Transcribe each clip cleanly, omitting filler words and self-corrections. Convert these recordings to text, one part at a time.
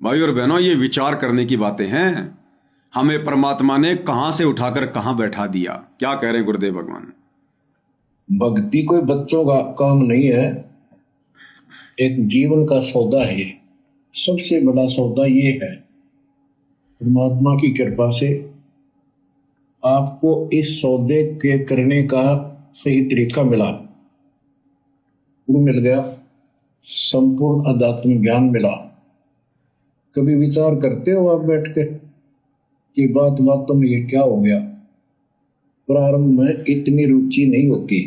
भाई और बहनों, ये विचार करने की बातें हैं। हमें परमात्मा ने कहां से उठाकर कहां बैठा दिया। क्या कह रहे हैं गुरुदेव भगवान? भक्ति कोई बच्चों का काम नहीं है, एक जीवन का सौदा है। सबसे बड़ा सौदा ये है, परमात्मा की कृपा से आपको इस सौदे के करने का सही तरीका मिला, वो मिल गया, संपूर्ण अध्यात्म ज्ञान मिला। कभी विचार करते हो आप बैठ के कि बात बातों में ये क्या हो गया? प्रारंभ में इतनी रुचि नहीं होती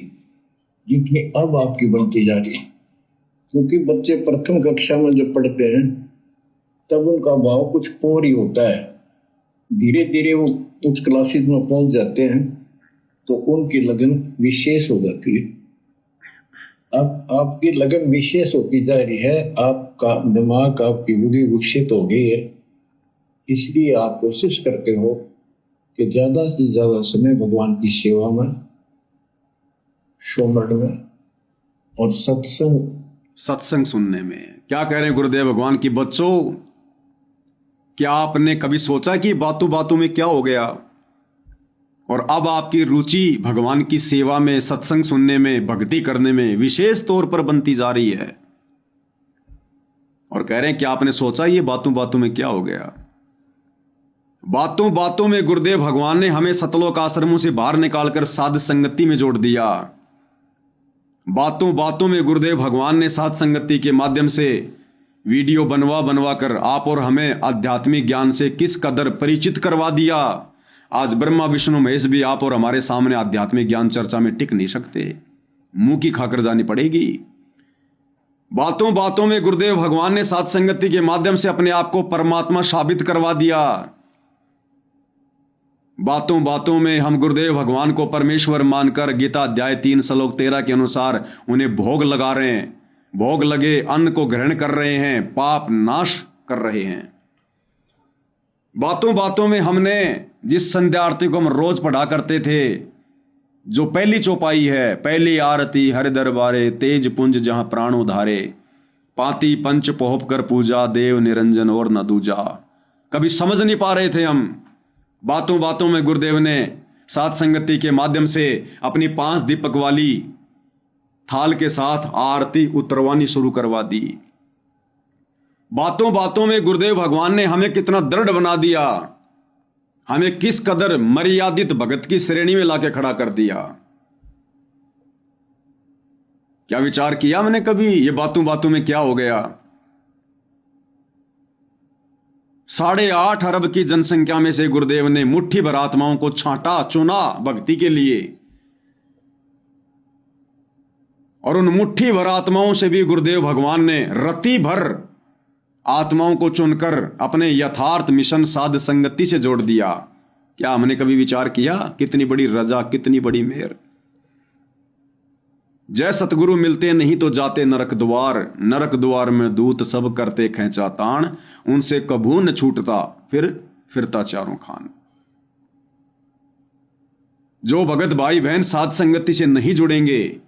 जितनी अब आपकी बनती जा रही है, क्योंकि बच्चे प्रथम कक्षा में जब पढ़ते हैं तब उनका भाव कुछ और ही होता है। धीरे धीरे वो उच्च क्लासेस में पहुंच जाते हैं तो उनकी लगन विशेष हो जाती है। अब आपकी लगन विशेष होती जा रही है, आपका दिमाग, आपकी बुद्धि विकसित हो गई है। इसलिए आप कोशिश करते हो कि ज्यादा से ज्यादा समय भगवान की सेवा में, सुमरण में और सत्संग सुनने में। क्या कह रहे हैं गुरुदेव भगवान की बच्चों, क्या आपने कभी सोचा कि बातों बातों में क्या हो गया और अब आपकी रुचि भगवान की सेवा में, सत्संग सुनने में, भक्ति करने में विशेष तौर पर बनती जा रही है? और कह रहे हैं कि आपने सोचा ये बातों बातों में क्या हो गया। बातों बातों में गुरुदेव भगवान ने हमें सतलोक आश्रमों से बाहर निकालकर साध संगति में जोड़ दिया। बातों बातों में गुरुदेव भगवान ने साध संगति के माध्यम से वीडियो बनवा बनवा कर आप और हमें आध्यात्मिक ज्ञान से किस कदर परिचित करवा दिया। आज ब्रह्मा विष्णु महेश भी आप और हमारे सामने आध्यात्मिक ज्ञान चर्चा में टिक नहीं सकते, मुंह की खाकर जानी पड़ेगी। बातों बातों में गुरुदेव भगवान ने साध संगति के माध्यम से अपने आप को परमात्मा साबित करवा दिया। बातों बातों में हम गुरुदेव भगवान को परमेश्वर मानकर गीता अध्याय 3 श्लोक 13 के अनुसार उन्हें भोग लगा रहे हैं, भोग लगे अन्न को ग्रहण कर रहे हैं, पाप नाश कर रहे हैं। बातों बातों में हमने जिस संध्या आरती को हम रोज पढ़ा करते थे, जो पहली चौपाई है, पहली आरती हर दरबारे, तेज पुंज जहां प्राण उधारे, पाती पंच पोहप कर पूजा, देव निरंजन और न दूजा, कभी समझ नहीं पा रहे थे हम। बातों बातों में गुरुदेव ने साध संगति के माध्यम से अपनी 5 दीपक वाली थाल के साथ आरती उतरवानी शुरू करवा दी। बातों बातों में गुरुदेव भगवान ने हमें कितना दृढ़ बना दिया, हमें किस कदर मर्यादित भगत की श्रेणी में लाके खड़ा कर दिया। क्या विचार किया मैंने कभी ये बातों बातों में क्या हो गया? 8.5 अरब की जनसंख्या में से गुरुदेव ने मुट्ठी भर आत्माओं को छांटा, चुना भक्ति के लिए, और उन मुट्ठी भर आत्माओं से भी गुरुदेव भगवान ने रति भर आत्माओं को चुनकर अपने यथार्थ मिशन साध संगति से जोड़ दिया। क्या हमने कभी विचार किया कितनी बड़ी रजा, कितनी बड़ी मेहर? जय सतगुरु मिलते नहीं तो जाते नरक द्वार, नरक द्वार में दूत सब करते खेचा ताण, उनसे कभू न छूटता फिर फिरता चारों खान। जो भगत भाई बहन साध संगति से नहीं जुड़ेंगे,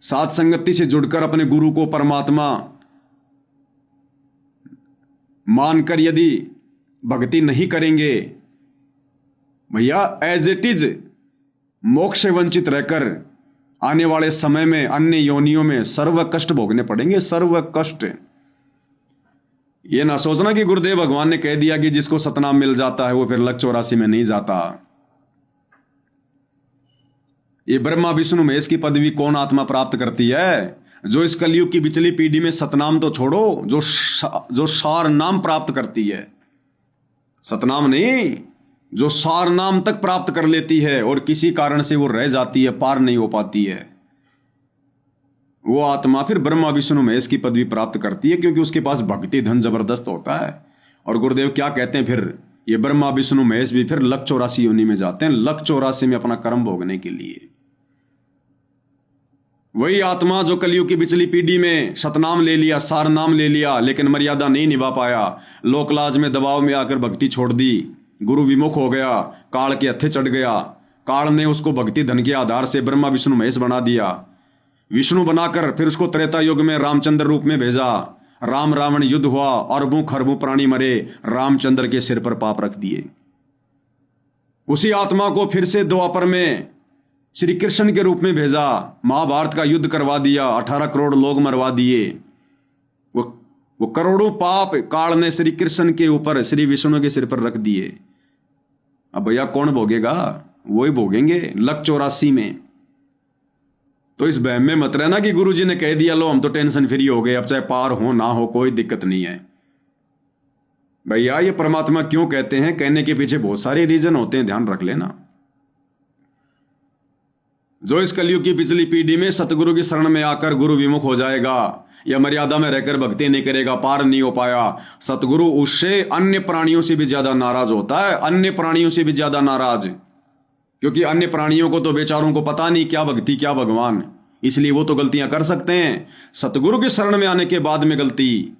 साध संगति से जुड़कर अपने गुरु को परमात्मा मानकर यदि भक्ति नहीं करेंगे, भैया एज इट इज मोक्ष से वंचित रहकर आने वाले समय में अन्य योनियों में सर्व कष्ट भोगने पड़ेंगे, सर्व कष्ट। ये ना सोचना कि गुरुदेव भगवान ने कह दिया कि जिसको सतनाम मिल जाता है वो फिर लक 84 में नहीं जाता। ये ब्रह्मा विष्णु महेश की पदवी कौन आत्मा प्राप्त करती है? जो इस कलयुग की बिचली पीढ़ी में सतनाम तो छोड़ो, जो सार नाम प्राप्त करती है, सतनाम नहीं, जो सार नाम तक प्राप्त कर लेती है और किसी कारण से वो रह जाती है, पार नहीं हो पाती है, वो आत्मा फिर ब्रह्मा विष्णु महेश की पदवी प्राप्त करती है, क्योंकि उसके पास भक्ति धन जबरदस्त होता है। और गुरुदेव क्या कहते हैं, फिर ये ब्रह्मा विष्णु महेश भी फिर लक 84 योनि में जाते हैं, लक 84 में अपना कर्म भोगने के लिए। वही आत्मा जो कलयुग की बिचली पीढ़ी में सतनाम ले लिया, सार नाम ले लिया, लेकिन मर्यादा नहीं निभा पाया, लोकलाज में दबाव में आकर भक्ति छोड़ दी, गुरु विमुख हो गया, काल के हत्थे चढ़ गया, काल ने उसको भक्ति धन के आधार से ब्रह्मा विष्णु महेश बना दिया, विष्णु बनाकर फिर उसको त्रेता युग में रामचंद्र रूप में भेजा, राम रावण युद्ध हुआ, अरबों खरबों प्राणी मरे, रामचंद्र के सिर पर पाप रख दिए। उसी आत्मा को फिर से द्वापर में श्री कृष्ण के रूप में भेजा, महाभारत का युद्ध करवा दिया, 18 करोड़ लोग मरवा दिए। वो करोड़ों पाप काल ने श्री कृष्ण के ऊपर, श्री विष्णु के सिर पर रख दिए। अब भैया कौन भोगेगा? वही भोगेंगे लक 84 में। तो इस बहम में मत रहना कि गुरु जी ने कह दिया लो हम तो टेंशन फ्री हो गए, अब चाहे पार हो ना हो कोई दिक्कत नहीं है। भैया ये परमात्मा क्यों कहते हैं, कहने के पीछे बहुत सारे रीजन होते हैं, ध्यान रख लेना। जो इस कलयुग की पिछली पीढ़ी में सतगुरु की शरण में आकर गुरु विमुख हो जाएगा या मर्यादा में रहकर भक्ति नहीं करेगा, पार नहीं हो पाया, सतगुरु उससे अन्य प्राणियों से भी ज्यादा नाराज होता है, अन्य प्राणियों से भी ज्यादा नाराज। क्योंकि अन्य प्राणियों को तो बेचारों को पता नहीं क्या भक्ति क्या भगवान, इसलिए वो तो गलतियां कर सकते हैं। सतगुरु की शरण में आने के बाद में गलती,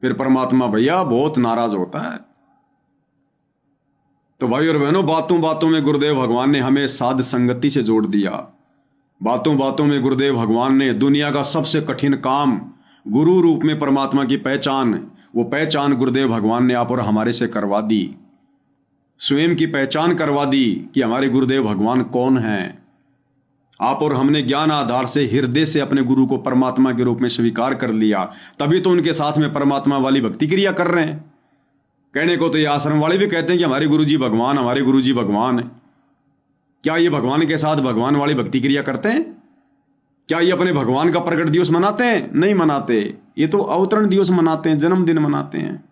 फिर परमात्मा भैया बहुत नाराज होता है। तो भाई और बहनों, बातों बातों में गुरुदेव भगवान ने हमें साध संगति से जोड़ दिया। बातों बातों में गुरुदेव भगवान ने दुनिया का सबसे कठिन काम, गुरु रूप में परमात्मा की पहचान, वो पहचान गुरुदेव भगवान ने आप और हमारे से करवा दी। स्वयं की पहचान करवा दी कि हमारे गुरुदेव भगवान कौन हैं। आप और हमने ज्ञान आधार से हृदय से अपने गुरु को परमात्मा के रूप में स्वीकार कर लिया, तभी तो उनके साथ में परमात्मा वाली भक्ति क्रिया कर रहे हैं। कहने को तो ये आश्रम वाले भी कहते हैं कि हमारे गुरुजी भगवान, हमारे गुरुजी भगवान। क्या ये भगवान के साथ भगवान वाली भक्ति क्रिया करते हैं? क्या ये अपने भगवान का प्रकट दिवस मनाते हैं? नहीं मनाते। ये तो अवतरण दिवस मनाते हैं, जन्मदिन मनाते हैं।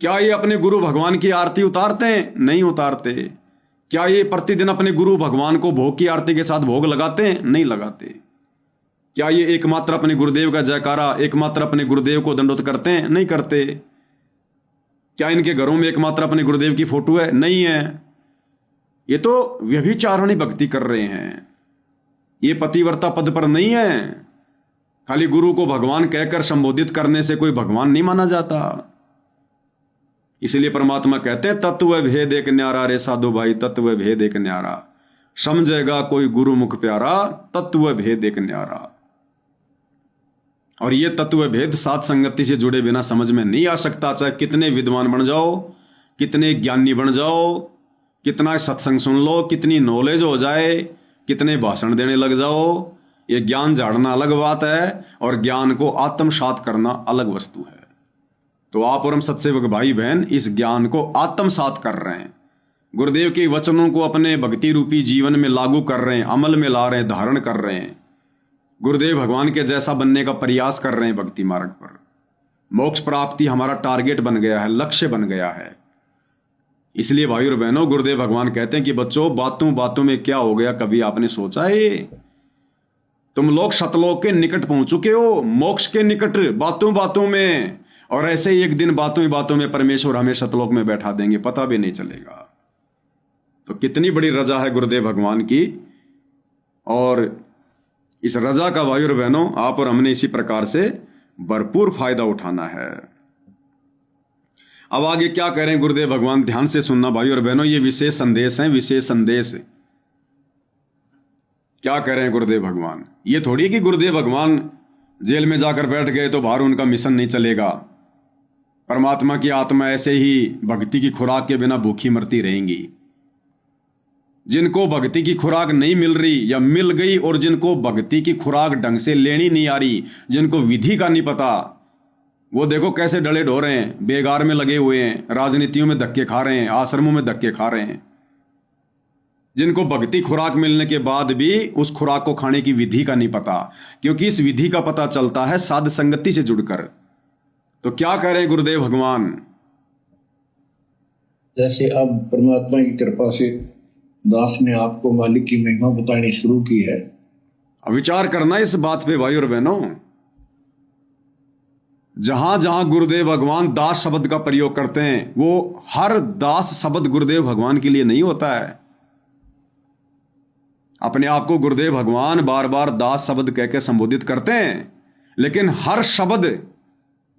क्या ये अपने गुरु भगवान की आरती उतारते हैं? नहीं उतारते। क्या ये प्रतिदिन अपने गुरु भगवान को भोग की आरती के साथ भोग लगाते हैं? नहीं लगाते। क्या ये एकमात्र अपने गुरुदेव का जयकारा, एकमात्र अपने गुरुदेव को दंडोत करते हैं? नहीं करते। क्या इनके घरों में एकमात्र अपने गुरुदेव की फोटो है? नहीं है। ये तो व्यभिचारिणी भक्ति कर रहे हैं। ये पतिव्रता पद पर नहीं है। खाली गुरु को भगवान कहकर संबोधित करने से कोई भगवान नहीं माना जाता। इसलिए परमात्मा कहते हैं तत्व भेद एक न्यारा, रे साधु भाई तत्व भेद एक न्यारा, समझेगा कोई गुरु मुख प्यारा, तत्व भेद एक न्यारा। और ये तत्व भेद साथ संगति से जुड़े बिना समझ में नहीं आ सकता। चाहे कितने विद्वान बन जाओ, कितने ज्ञानी बन जाओ, कितना सत्संग सुन लो, कितनी नॉलेज हो जाए, कितने भाषण देने लग जाओ, ये ज्ञान झाड़ना अलग बात है और ज्ञान को आत्मसात करना अलग वस्तु है। तो आप और हम सत्सेवक भाई बहन इस ज्ञान को आत्मसात कर रहे हैं, गुरुदेव के वचनों को अपने भक्ति रूपी जीवन में लागू कर रहे हैं, अमल में ला रहे हैं, धारण कर रहे हैं, गुरुदेव भगवान के जैसा बनने का प्रयास कर रहे हैं भक्ति मार्ग पर। मोक्ष प्राप्ति हमारा टारगेट बन गया है, लक्ष्य बन गया है। इसलिए भाई और बहनों, गुरुदेव भगवान कहते हैं कि बच्चों बातों बातों में क्या हो गया, कभी आपने सोचा है? तुम लोग सतलोक के निकट पहुंच चुके हो, मोक्ष के निकट, बातों बातों में। और ऐसे ही एक दिन बातों ही बातों में परमेश्वर हमें सतलोक में बैठा देंगे, पता भी नहीं चलेगा। तो कितनी बड़ी रजा है गुरुदेव भगवान की। और इस रजा का भाई और बहनों आप और हमने इसी प्रकार से भरपूर फायदा उठाना है। अब आगे क्या कह रहे हैं गुरुदेव भगवान, ध्यान से सुनना भाई और बहनों, ये विशेष संदेश है, विशेष संदेश। क्या कह रहे हैं गुरुदेव भगवान? ये थोड़ी कि गुरुदेव भगवान जेल में जाकर बैठ गए तो बाहर उनका मिशन नहीं चलेगा। परमात्मा की आत्मा ऐसे ही भक्ति की खुराक के बिना भूखी मरती रहेंगी। जिनको भक्ति की खुराक नहीं मिल रही या मिल गई, और जिनको भक्ति की खुराक ढंग से लेनी नहीं आ रही, जिनको विधि का नहीं पता, वो देखो कैसे डले ढो रहे हैं, बेगार में लगे हुए हैं, राजनीतियों में धक्के खा रहे हैं, आश्रमों में धक्के खा रहे हैं। जिनको भक्ति खुराक मिलने के बाद भी उस खुराक को खाने की विधि का नहीं पता, क्योंकि इस विधि का पता चलता है साध संगति से जुड़कर। तो क्या कह रहे हैं गुरुदेव भगवान? जैसे अब परमात्मा की कृपा से दास ने आपको मालिक की महिमा बतानी शुरू की है। अब विचार करना इस बात पे भाई और बहनों, जहां जहां गुरुदेव भगवान दास शब्द का प्रयोग करते हैं, वो हर दास शब्द गुरुदेव भगवान के लिए नहीं होता है। अपने आप को गुरुदेव भगवान बार बार दास शब्द कह के संबोधित करते हैं, लेकिन हर शब्द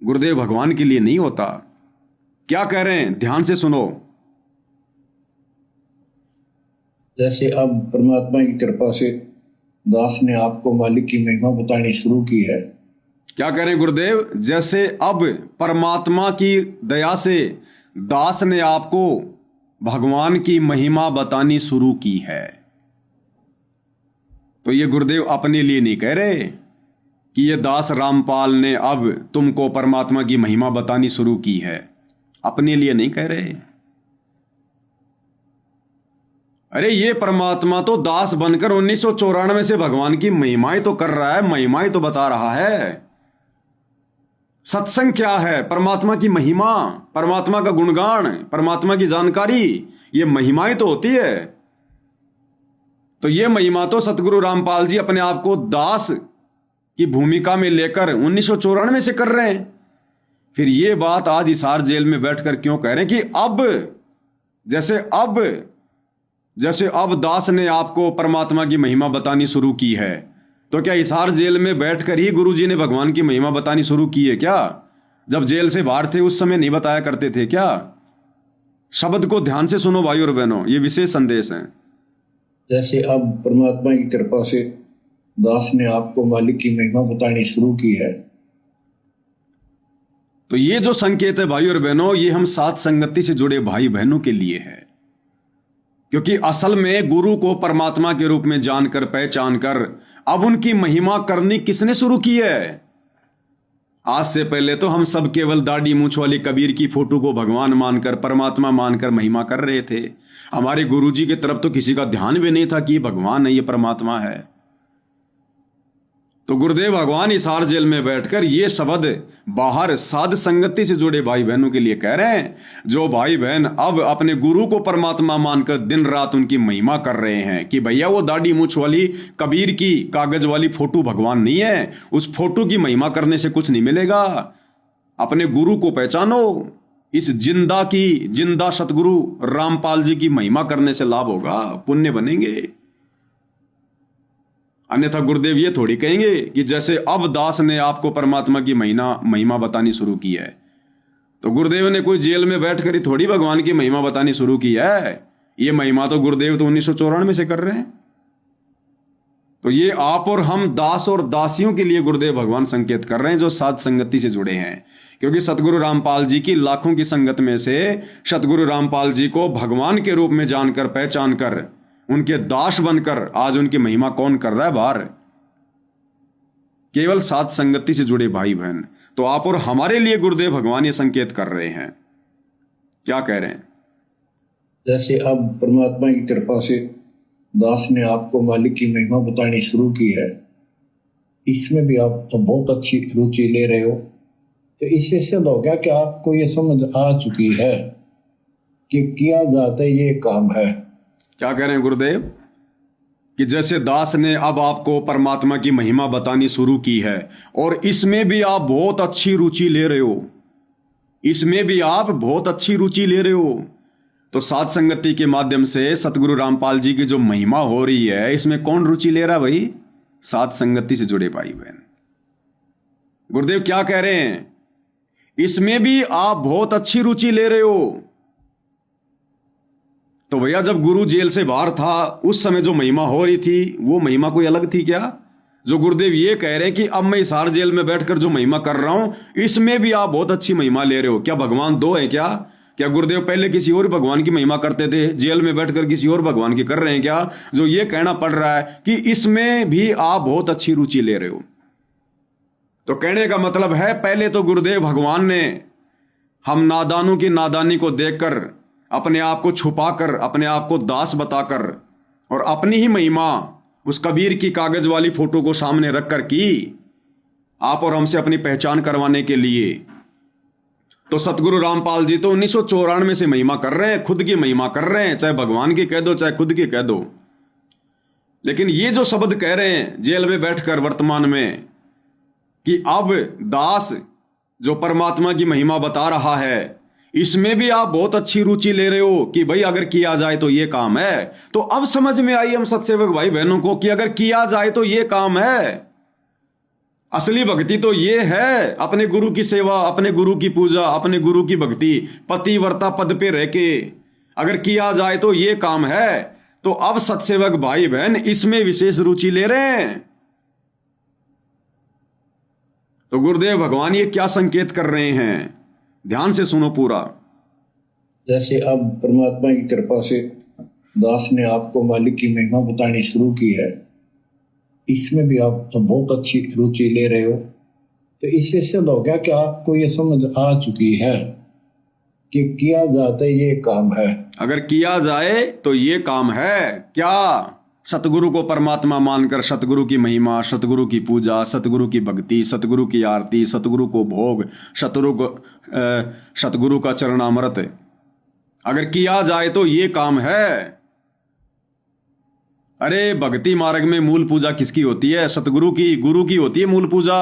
गुरुदेव भगवान के लिए नहीं होता। क्या कह रहे हैं, ध्यान से सुनो। जैसे अब परमात्मा की कृपा से दास ने आपको मालिक की महिमा बतानी शुरू की है। क्या कह रहे हैं गुरुदेव? जैसे अब परमात्मा की दया से दास ने आपको भगवान की महिमा बतानी शुरू की है। तो ये गुरुदेव अपने लिए नहीं कह रहे कि ये दास रामपाल ने अब तुमको परमात्मा की महिमा बतानी शुरू की है, अपने लिए नहीं कह रहे। अरे ये परमात्मा तो दास बनकर 1994 से भगवान की महिमाएं तो कर रहा है, महिमाएं तो बता रहा है। सत्संग क्या है? परमात्मा की महिमा, परमात्मा का गुणगान, परमात्मा की जानकारी, ये महिमाएं तो होती है। तो ये महिमा तो सतगुरु रामपाल जी अपने आप को दास की भूमिका में लेकर 1994 से कर रहे हैं। फिर ये बात आज हिसार जेल में बैठकर क्यों कह रहे हैं कि जैसे अब दास ने आपको परमात्मा की महिमा बतानी शुरू की है, तो क्या हिसार जेल में बैठकर ही गुरुजी ने भगवान की महिमा बतानी शुरू की है क्या? जब जेल से बाहर थे उस समय नहीं बताया करते थे क्या? शब्द को ध्यान से सुनो भाई और बहनों, ये विशेष संदेश है। जैसे अब परमात्मा की कृपा से दास ने आपको मालिक की महिमा बतानी शुरू की है। तो ये जो संकेत है भाई और बहनों, ये हम साथ संगति से जुड़े भाई बहनों के लिए है, क्योंकि असल में गुरु को परमात्मा के रूप में जानकर पहचान कर अब उनकी महिमा करनी किसने शुरू की है? आज से पहले तो हम सब केवल दाढ़ी मूंछ वाली कबीर की फोटो को भगवान मानकर, परमात्मा मानकर महिमा कर रहे थे। हमारे गुरुजी की तरफ तो किसी का ध्यान भी नहीं था कि ये भगवान है, ये परमात्मा है। तो गुरुदेव भगवान हिसार जेल में बैठकर ये शब्द बाहर साध संगति से जुड़े भाई बहनों के लिए कह रहे हैं, जो भाई बहन अब अपने गुरु को परमात्मा मानकर दिन रात उनकी महिमा कर रहे हैं कि भैया वो दाढ़ी मूंछ वाली कबीर की कागज वाली फोटो भगवान नहीं है, उस फोटो की महिमा करने से कुछ नहीं मिलेगा। अपने गुरु को पहचानो, इस जिंदा सतगुरु रामपाल जी की महिमा करने से लाभ होगा, पुण्य बनेंगे। अन्यथा गुरुदेव ये थोड़ी कहेंगे कि जैसे अब दास ने आपको परमात्मा की महिमा बतानी शुरू की है, तो गुरुदेव ने कोई जेल में बैठकर ही थोड़ी भगवान की महिमा बतानी शुरू की है। ये महिमा तो गुरुदेव तो 1994 से कर रहे हैं। तो ये आप और हम दास और दासियों के लिए गुरुदेव भगवान संकेत कर रहे हैं, जो साध संगति से जुड़े हैं। क्योंकि सतगुरु रामपाल जी की लाखों की संगत में से सतगुरु रामपाल जी को भगवान के रूप में जानकर, पहचान कर, उनके दास बनकर आज उनकी महिमा कौन कर रहा है बाहर? केवल साथ संगति से जुड़े भाई बहन। तो आप और हमारे लिए गुरुदेव भगवान ये संकेत कर रहे हैं। क्या कह रहे हैं? जैसे अब परमात्मा की कृपा से दास ने आपको मालिक की महिमा बतानी शुरू की है, इसमें भी आप तो बहुत अच्छी रुचि ले रहे हो। तो इससे सिद्ध हो गया कि आपको ये समझ आ चुकी है कि किया जाता है ये काम है। क्या कह रहे हैं गुरुदेव? कि जैसे दास ने अब आपको परमात्मा की महिमा बतानी शुरू की है और इसमें भी आप बहुत अच्छी रुचि ले रहे हो, इसमें भी आप बहुत अच्छी रुचि ले रहे हो। तो साध संगति के माध्यम से सतगुरु रामपाल जी की जो महिमा हो रही है, इसमें कौन रुचि ले रहा है भाई? साध संगति से जुड़े भाई बहन। गुरुदेव क्या कह रहे हैं? इसमें भी आप बहुत अच्छी रुचि ले रहे हो। तो भैया जब गुरु जेल से बाहर था उस समय जो महिमा हो रही थी, वो महिमा कोई अलग थी क्या? जो गुरुदेव ये कह रहे हैं कि अब मैं हिसार जेल में बैठकर जो महिमा कर रहा हूं, इसमें भी आप बहुत अच्छी महिमा ले रहे हो। क्या भगवान दो है क्या? क्या गुरुदेव पहले किसी और भगवान की महिमा करते थे, जेल में बैठकर किसी और भगवान की कर रहे हैं क्या? जो ये कहना पड़ रहा है कि इसमें भी आप बहुत अच्छी रुचि ले रहे हो। तो कहने का मतलब है, पहले तो गुरुदेव भगवान ने हम नादानों की नादानी को देखकर, अपने आप को छुपाकर, अपने आप को दास बताकर और अपनी ही महिमा उस कबीर की कागज वाली फोटो को सामने रखकर की, आप और हमसे अपनी पहचान करवाने के लिए। तो सतगुरु रामपाल जी तो 1994 से महिमा कर रहे हैं, खुद की महिमा कर रहे हैं, चाहे भगवान की कह दो चाहे खुद की कह दो। लेकिन ये जो शब्द कह रहे हैं जेल में बैठकर वर्तमान में कि अब दास जो परमात्मा की महिमा बता रहा है, इसमें भी आप बहुत अच्छी रुचि ले रहे हो कि भाई अगर किया जाए तो ये काम है। तो अब समझ में आई हम सत्सेवक भाई बहनों को कि अगर किया जाए तो ये काम है। असली भक्ति तो ये है, अपने गुरु की सेवा, अपने गुरु की पूजा, अपने गुरु की भक्ति, पतिव्रता पद पे रह के अगर किया जाए तो ये काम है। तो अब सत्सेवक भाई बहन इसमें विशेष रुचि ले रहे हैं। तो गुरुदेव भगवान ये क्या संकेत कर रहे हैं, ध्यान से सुनो पूरा। जैसे अब परमात्मा की कृपा से दास ने आपको मालिक की महिमा बतानी शुरू की है, इसमें भी आप तो बहुत अच्छी रुचि ले रहे हो, तो इससे सिद्ध हो गया कि आपको ये समझ आ चुकी है कि किया जाता है ये काम है। अगर किया जाए तो ये काम है क्या? सतगुरु को परमात्मा मानकर सतगुरु की महिमा, सतगुरु की पूजा, सतगुरु की भक्ति, सतगुरु की आरती, सतगुरु को भोग, सतगुरु का चरणामृत, अगर किया जाए तो ये काम है। अरे भक्ति मार्ग में मूल पूजा किसकी होती है? सतगुरु की, गुरु की होती है मूल पूजा।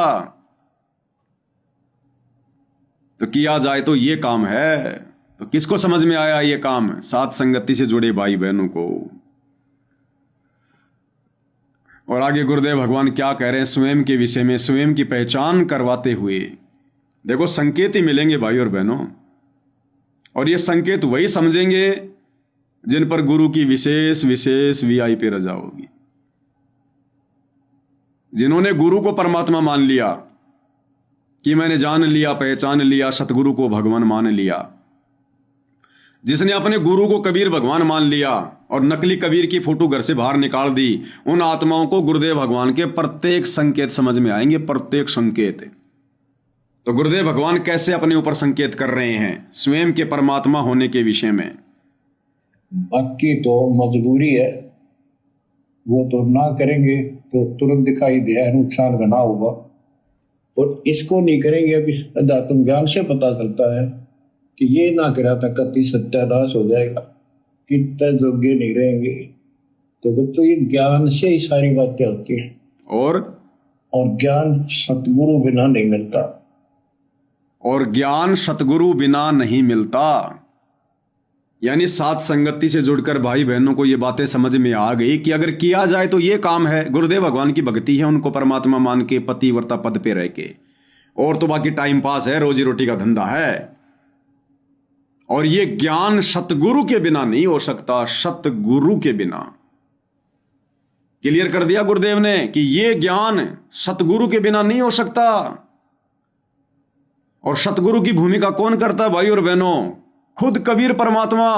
तो किया जाए तो ये काम है। तो किसको समझ में आया ये काम? सात संगति से जुड़े भाई बहनों को। और आगे गुरुदेव भगवान क्या कह रहे हैं स्वयं के विषय में, स्वयं की पहचान करवाते हुए। देखो संकेत ही मिलेंगे भाई और बहनों, और ये संकेत वही समझेंगे जिन पर गुरु की विशेष विशेष वीआईपी रजा होगी। जिन्होंने गुरु को परमात्मा मान लिया कि मैंने जान लिया, पहचान लिया, सतगुरु को भगवान मान लिया, जिसने अपने गुरु को कबीर भगवान मान लिया और नकली कबीर की फोटो घर से बाहर निकाल दी, उन आत्माओं को गुरुदेव भगवान के प्रत्येक संकेत समझ में आएंगे, प्रत्येक संकेत। तो गुरुदेव भगवान कैसे अपने ऊपर संकेत कर रहे हैं स्वयं के परमात्मा होने के विषय में? बाकी तो मजबूरी है, वो तो ना करेंगे तो तुरंत दिखाई दे नुकसान बना होगा, और इसको नहीं करेंगे अभी अध्यात्म ज्ञान से पता चलता है कि ये ना करा था कति सत्यानाश हो जाएगा, कितने योग्य नहीं रहेंगे। तो ये ज्ञान से ही सारी बातें होती हैं, और ज्ञान सतगुरु बिना नहीं मिलता, और ज्ञान सतगुरु बिना नहीं मिलता। यानी सात संगति से जुड़कर भाई बहनों को ये बातें समझ में आ गई कि अगर किया जाए तो ये काम है। गुरुदेव भगवान की भक्ति है, उनको परमात्मा मान के पतिव्रता पद पे रह के, और तो बाकी टाइम पास है, रोजी रोटी का धंधा है। और ये ज्ञान सतगुरु के बिना नहीं हो सकता, सतगुरु के बिना। क्लियर कर दिया गुरुदेव ने कि ये ज्ञान सतगुरु के बिना नहीं हो सकता। और सतगुरु की भूमिका कौन करता है भाई और बहनों? खुद कबीर परमात्मा।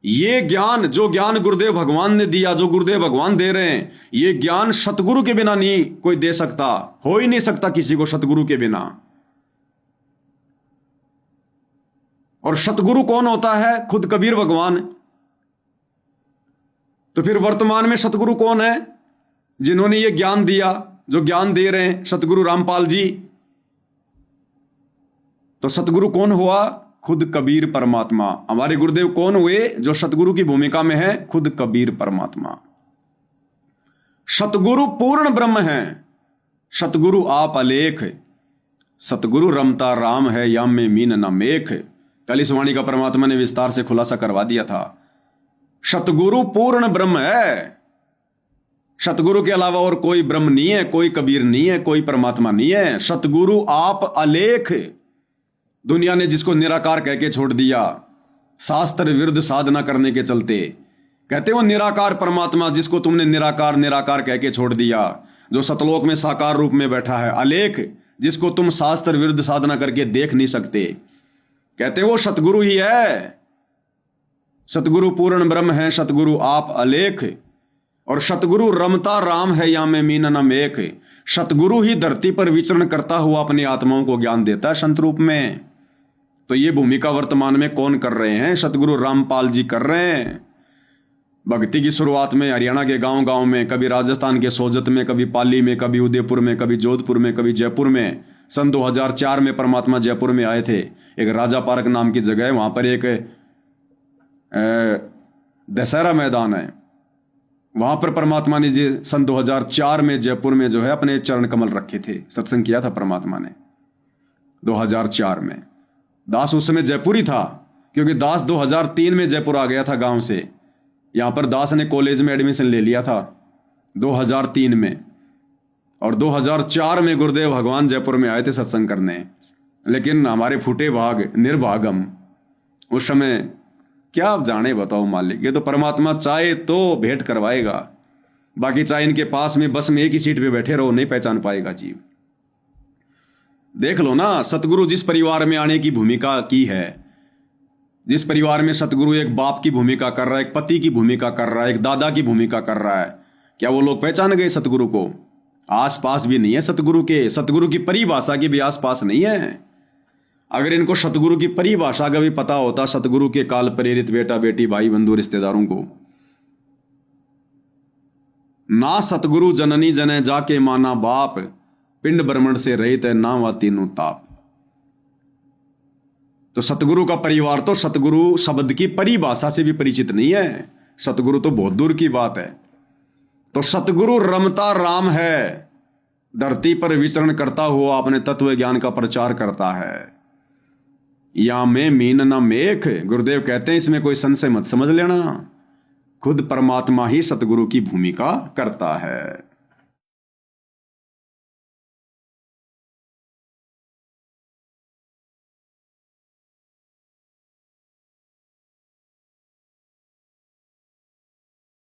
ये ज्ञान, जो ज्ञान गुरुदेव भगवान ने दिया, जो गुरुदेव भगवान दे रहे हैं, ये ज्ञान सतगुरु के बिना नहीं कोई दे सकता, हो ही नहीं सकता किसी को सतगुरु के बिना। और सतगुरु कौन होता है? खुद कबीर भगवान। तो फिर वर्तमान में सतगुरु कौन है जिन्होंने ये ज्ञान दिया, जो ज्ञान दे रहे हैं? सतगुरु रामपाल जी। तो सतगुरु कौन हुआ? खुद कबीर परमात्मा। हमारे गुरुदेव कौन हुए जो सतगुरु की भूमिका में है? खुद कबीर परमात्मा। सतगुरु पूर्ण ब्रह्म है, सतगुरु आप अलेख, सतगुरु रमता राम है, याम में मीन न मेख। कल इस वाणी का परमात्मा ने विस्तार से खुलासा करवा दिया था। सतगुरु पूर्ण ब्रह्म है, सतगुरु के अलावा और कोई ब्रह्म नहीं है, कोई कबीर नहीं है, कोई परमात्मा नहीं है। सतगुरु आप अलेख। दुनिया ने जिसको निराकार कह के छोड़ दिया, शास्त्र विरुद्ध साधना करने के चलते, कहते हो निराकार परमात्मा, जिसको तुमने निराकार निराकार कह के छोड़ दिया, जो सतलोक में साकार रूप में बैठा है। अलेख, जिसको तुम शास्त्र विरुद्ध साधना करके देख नहीं सकते, कहते वो सतगुरु ही है। सतगुरु पूर्ण ब्रह्म है, सतगुरु आप अलेख। और सतगुरु रमता राम है, या में मीन न मेख। सतगुरु ही धरती पर विचरण करता हुआ अपनी आत्माओं को ज्ञान देता है संत रूप में। तो ये भूमिका वर्तमान में कौन कर रहे हैं? सतगुरु रामपाल जी कर रहे हैं। भक्ति की शुरुआत में हरियाणा के गांव गांव में, कभी राजस्थान के सोजत में, कभी पाली में, कभी उदयपुर में, कभी जोधपुर में, कभी जयपुर में। सन 2004 में परमात्मा जयपुर में आए थे। एक राजा पार्क नाम की जगह है, वहां पर एक दशहरा मैदान है, वहां पर परमात्मा ने जी सन 2004 में जयपुर में जो है अपने चरण कमल रखे थे। सत्संग किया था परमात्मा ने 2004 में। दास उस समय जयपुर ही था, क्योंकि दास 2003 में जयपुर आ गया था गांव से। यहां पर दास ने कॉलेज में एडमिशन ले लिया था 2003 में, और 2004 में गुरुदेव भगवान जयपुर में आए थे सत्संग करने। लेकिन हमारे फूटे भाग, निर्भाग हम, उस समय क्या आप जाने बताओ मालिक। ये तो परमात्मा चाहे तो भेंट करवाएगा, बाकी चाहे इनके पास में बस में एक ही सीट पे बैठे रहो, नहीं पहचान पाएगा जीव। देख लो ना, सतगुरु जिस परिवार में आने की भूमिका की है, जिस परिवार में सतगुरु एक बाप की भूमिका कर रहा है, एक पति की भूमिका कर रहा है, एक दादा की भूमिका कर रहा है, क्या वो लोग पहचान गए सतगुरु को? आसपास भी नहीं है सतगुरु के, सतगुरु की परिभाषा की भी आसपास नहीं है। अगर इनको सतगुरु की परिभाषा का भी पता होता, सतगुरु के काल प्रेरित बेटा बेटी भाई बंधु रिश्तेदारों को, ना सतगुरु जननी जने जाके माना बाप, पिंड ब्रह्मण से रहित है ना वा तीनों ताप। तो सतगुरु का परिवार तो सतगुरु शब्द की परिभाषा से भी परिचित नहीं है, सतगुरु तो बहुत दूर की बात है। तो सतगुरु रमता राम है, धरती पर विचरण करता हुआ अपने तत्व ज्ञान का प्रचार करता है। या में मीन ना मेख, गुरुदेव कहते हैं इसमें कोई संशय मत समझ लेना, खुद परमात्मा ही सतगुरु की भूमिका करता है।